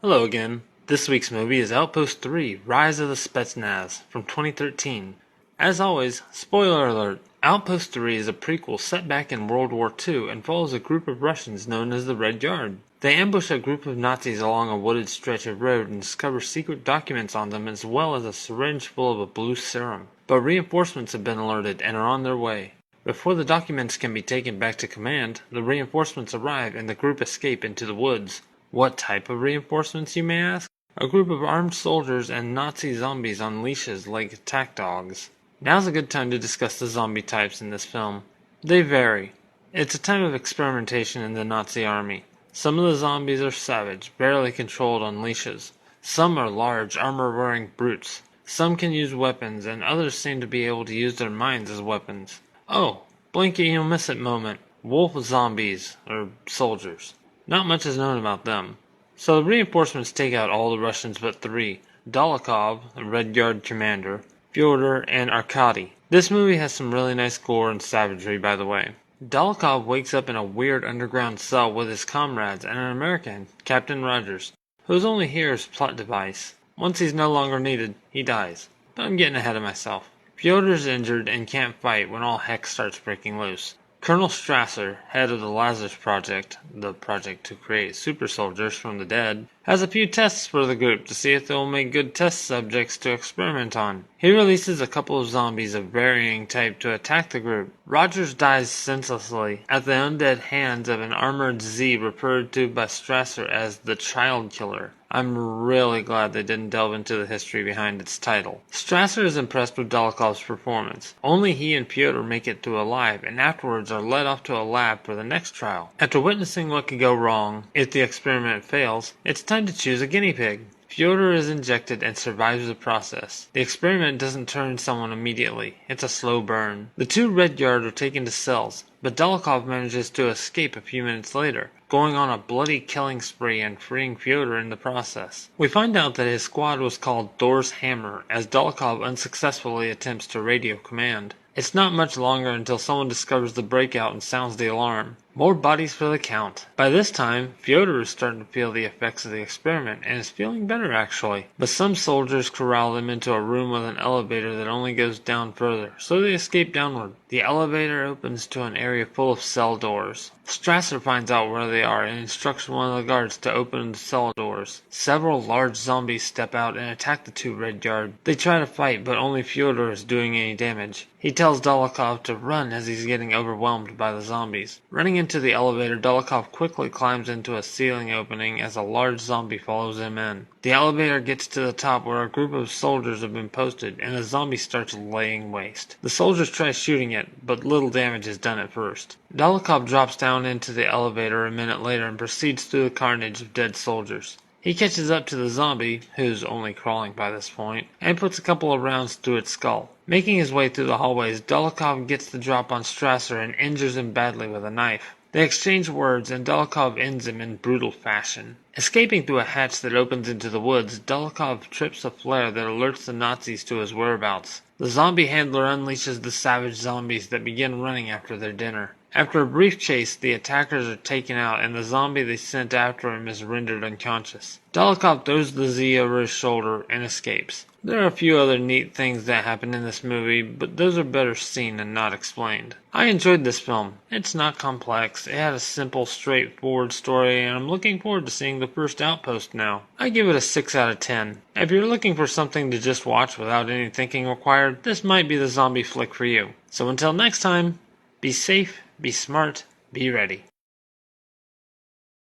Hello again. This week's movie is Outpost 3, Rise of the Spetsnaz from 2013. As always, spoiler alert, Outpost 3 is a prequel set back in World War II and follows a group of Russians known as the Red Yard. They ambush a group of Nazis along a wooded stretch of road and discover secret documents on them as well as a syringe full of a blue serum. But reinforcements have been alerted and are on their way. Before the documents can be taken back to command, the reinforcements arrive and the group escape into the woods. What type of reinforcements, you may ask? A group of armed soldiers and Nazi zombies on leashes like attack dogs. Now's a good time to discuss the zombie types in this film. They vary. It's a time of experimentation in the Nazi army. Some of the zombies are savage, barely controlled on leashes. Some are large, armor-wearing brutes. Some can use weapons, and others seem to be able to use their minds as weapons. Oh, blink and you'll miss it moment. Wolf zombies, or soldiers. Not much is known about them. So the reinforcements take out all the Russians but three: Dolokhov, the Red Yard commander, Fyodor, and Arkady. This movie has some really nice gore and savagery, by the way. Dolokhov wakes up in a weird underground cell with his comrades and an American, Captain Rogers, who is only here as plot device. Once he's no longer needed, he dies. But I'm getting ahead of myself. Fyodor's injured and can't fight when all heck starts breaking loose. Colonel Strasser, head of the Lazarus Project, the project to create super soldiers from the dead, has a few tests for the group to see if they will make good test subjects to experiment on. He releases a couple of zombies of varying type to attack the group. Rogers dies senselessly at the undead hands of an armored Z referred to by Strasser as the Child Killer. I'm really glad they didn't delve into the history behind its title. Strasser is impressed with Dolokhov's performance. Only he and Fyodor make it through alive, and afterwards are led off to a lab for the next trial. After witnessing what could go wrong if the experiment fails, it's time to choose a guinea pig. Fyodor is injected and survives the process. The experiment doesn't turn someone immediately. It's a slow burn. The two Red Yard are taken to cells, but Dolokhov manages to escape a few minutes later, going on a bloody killing spree and freeing Fyodor in the process. We find out that his squad was called Thor's Hammer, as Dolokhov unsuccessfully attempts to radio command. It's not much longer until someone discovers the breakout and sounds the alarm. More bodies for the count. By this time, Fyodor is starting to feel the effects of the experiment and is feeling better actually. But some soldiers corral them into a room with an elevator that only goes down further, so they escape downward. The elevator opens to an area full of cell doors. Strasser finds out where they are and instructs one of the guards to open the cell doors. Several large zombies step out and attack the two Red Yard. They try to fight, but only Fyodor is doing any damage. He tells Dolokhov to run as he's getting overwhelmed by the zombies. Running into the elevator, Dolokhov quickly climbs into a ceiling opening as a large zombie follows him in. The elevator gets to the top where a group of soldiers have been posted, and the zombie starts laying waste. The soldiers try shooting it, but little damage is done at first. Dolokhov drops down into the elevator a minute later and proceeds through the carnage of dead soldiers. He catches up to the zombie, who's only crawling by this point, and puts a couple of rounds through its skull. Making his way through the hallways, Dolokhov gets the drop on Strasser and injures him badly with a knife. They exchange words, and Dolokhov ends him in brutal fashion. Escaping through a hatch that opens into the woods, Dolokhov trips a flare that alerts the Nazis to his whereabouts. The zombie handler unleashes the savage zombies that begin running after their dinner. After a brief chase, the attackers are taken out and the zombie they sent after him is rendered unconscious. Dolokhov throws the Z over his shoulder and escapes. There are a few other neat things that happen in this movie, but those are better seen and not explained. I enjoyed this film. It's not complex, it had a simple, straightforward story, and I'm looking forward to seeing the first Outpost now. I give it a 6 out of 10. If you're looking for something to just watch without any thinking required, this might be the zombie flick for you. So until next time, be safe, be smart, be ready.